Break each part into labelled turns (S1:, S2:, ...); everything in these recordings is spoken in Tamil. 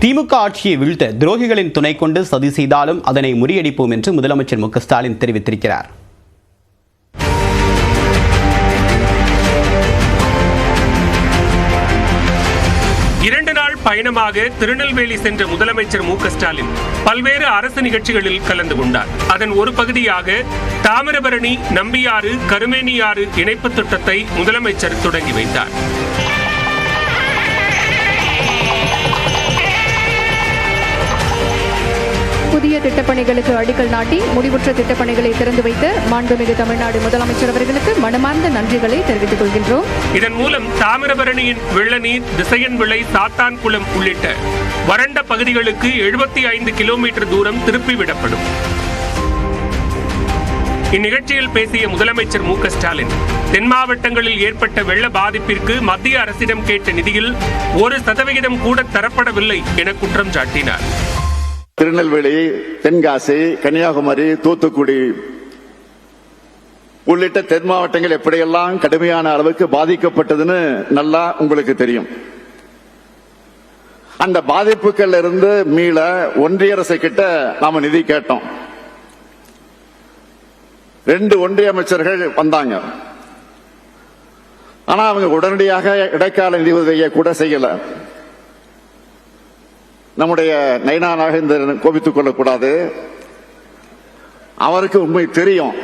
S1: திமுக ஆட்சியை வீழ்த்த துரோகிகளின் துணை கொண்டு சதி செய்தாலும் அதனை முறியடிப்போம் என்று முதலமைச்சர் மு.க. ஸ்டாலின் தெரிவித்திருக்கிறார்.
S2: இரண்டு நாள் பயணமாக திருநெல்வேலி சென்ற முதலமைச்சர் மு.க. ஸ்டாலின் பல்வேறு அரசு நிகழ்ச்சிகளில் கலந்து கொண்டார். அதன் ஒரு பகுதியாக தாமிரபரணி நம்பியாறு கருமேனியாறு இணைப்பு திட்டத்தை முதலமைச்சர் தொடங்கி வைத்தார்.
S3: புதிய திட்டப்பணிகளுக்கு அடிக்கல் நாட்டி முடிவுற்ற திட்டப்பணிகளை திறந்து வைத்த மாண்புமிகு தமிழ்நாடு முதலமைச்சர் அவர்களுக்கு மனமார்ந்த நன்றிகளை தெரிவித்துக் கொள்கின்றோம்.
S2: இதன் மூலம் தாமிரபரணியின் வெள்ளநீர், திசையன்விளை, சாத்தான்குளம் உள்ளிட்ட வறண்ட பகுதிகளுக்கு 75 கிலோமீட்டர் தூரம் திருப்பிவிடப்படும். இந்நிகழ்ச்சியில் பேசிய முதலமைச்சர் மு.க. ஸ்டாலின், தென் மாவட்டங்களில் ஏற்பட்ட வெள்ள பாதிப்பிற்கு மத்திய அரசிடம் கேட்ட நிதியில் 1% கூட தரப்படவில்லை என குற்றம் சாட்டினார்.
S4: திருநெல்வேலி, தென்காசி, கன்னியாகுமரி, தூத்துக்குடி உள்ளிட்ட தென் மாவட்டங்கள் எப்படியெல்லாம் கடுமையான அளவுக்கு பாதிக்கப்பட்டதுன்னு நல்லா உங்களுக்கு தெரியும். அந்த பாதிப்புகள் இருந்து மீள ஒன்றிய அரசு கிட்ட நாம நிதி கேட்டோம். 2 ஒன்றிய அமைச்சர்கள் வந்தாங்க. ஆனா அவங்க உடனடியாக இடைக்கால நிதி உதவியை கூட செய்யல. நம்முடைய நைனா நாகேந்திரன் கோபித்துக் கொள்ளக்கூடாது. அவருக்கு உண்மை தெரியும்.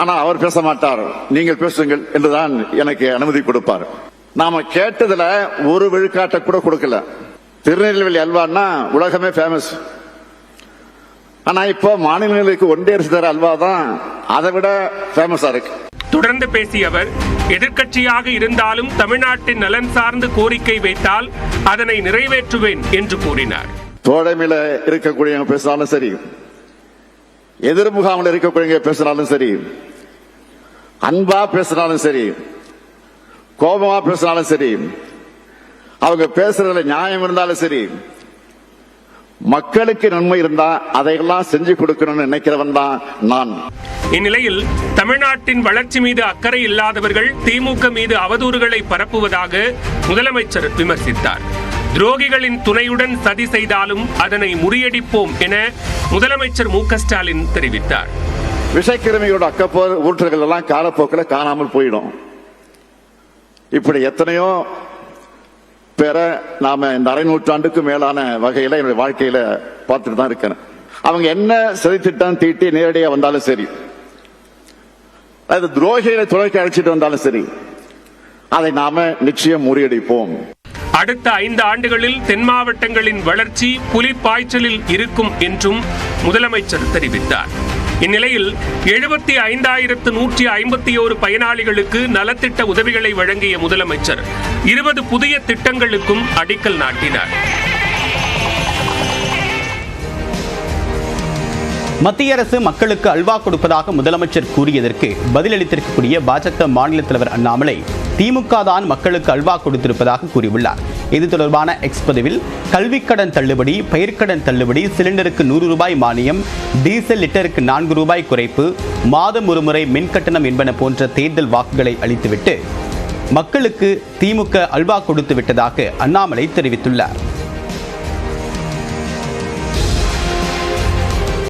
S4: ஆனா அவர் பேச மாட்டார். நீங்கள் பேசுங்கள் என்றுதான் எனக்கு அனுமதி கொடுப்பார். நாம கேட்டதுல 1 விழுக்காட்டை கூட கொடுக்கல. திருநெல்வேலி அல்வான்னா உலகமே ஃபேமஸ். ஆனா இப்போ மாநிலங்களுக்கு ஒன்றிய அரசு தர அல்வா தான் அதை விட ஃபேமஸா இருக்கு.
S2: தொடர்ந்து பேசிய அவர், எதிர்க்கட்சியாக இருந்தாலும் தமிழ்நாட்டின் நலன் சார்ந்து கோரிக்கை வைத்தால் அதனை நிறைவேற்றுவேன் என்று கூறினார்.
S4: தோழமையில இருக்கக்கூடியவங்க பேசினாலும் சரி, எதிர் முகாமில் இருக்கக்கூடியவங்க பேசினாலும் சரி, அன்பா பேசினாலும் சரி, கோபமா பேசினாலும் சரி, அவங்க பேசுறதுல நியாயம் இருந்தாலும் சரி, மக்களுக்கு நன்மை இருந்தா அதையெல்லாம் செஞ்சு கொடுக்கணும்னு நினைக்கிறவன் தான் நான்.
S2: இந்நிலையில் தமிழ்நாட்டின் வளர்ச்சி மீது அக்கறை இல்லாதவர்கள் திமுக மீது அவதூறுகளை பரப்புவதாக முதலமைச்சர் விமர்சித்தார். துரோகிகளின் துணையுடன் சதி செய்தாலும் அதனை முறியடிப்போம் என முதலமைச்சர் மு.க. ஸ்டாலின் தெரிவித்தார்.
S4: விஷக்கிருமியோட அக்கப்போர் ஊற்றுகள் எல்லாம் காலப்போக்கில் காணாமல் போயிடும். இப்படி எத்தனையோ பேர நாம இந்த அரை நூற்றாண்டுக்கு மேலான வகையில என்னுடைய வாழ்க்கையில பார்த்துட்டு தான் இருக்கிறேன். அவங்க என்ன சதித்திட்டம் தீட்டி நேரடியா வந்தாலும் சரி, அது துரோகிகளை துணைக்கு அழைச்சிட்டு வந்தாலும் சரி, அதை நாம நிச்சயம் முறியடிப்போம்.
S2: அடுத்த 5 ஆண்டுகளில் தென் மாவட்டங்களின் வளர்ச்சி புலி பாய்ச்சலில் இருக்கும் என்றும் முதலமைச்சர் தெரிவித்தார். இந்நிலையில் 75,151 பயனாளிகளுக்கு நலத்திட்ட உதவிகளை வழங்கிய முதலமைச்சர் 20 புதிய திட்டங்களுக்கும் அடிக்கல் நாட்டினார்.
S1: மத்திய அரசு மக்களுக்கு அல்வா கொடுப்பதாக முதலமைச்சர் கூறியதற்கு பதிலளித்திருக்கக்கூடிய பாஜக மாநில தலைவர் அண்ணாமலை, திமுக தான் மக்களுக்கு அல்வா கொடுத்திருப்பதாக கூறியுள்ளார். இது தொடர்பான எக்ஸ் பதிவில் கல்விக்கடன் தள்ளுபடி, பயிர்க்கடன் தள்ளுபடி, சிலிண்டருக்கு 100 ரூபாய் மானியம், டீசல் லிட்டருக்கு 4 ரூபாய் குறைப்பு, மாதம் ஒருமுறை மின் கட்டணம் என்பன போன்ற தேர்தல் வாக்குகளை அளித்துவிட்டு மக்களுக்கு திமுக அல்வா கொடுத்து விட்டதாக அண்ணாமலை தெரிவித்துள்ளார்.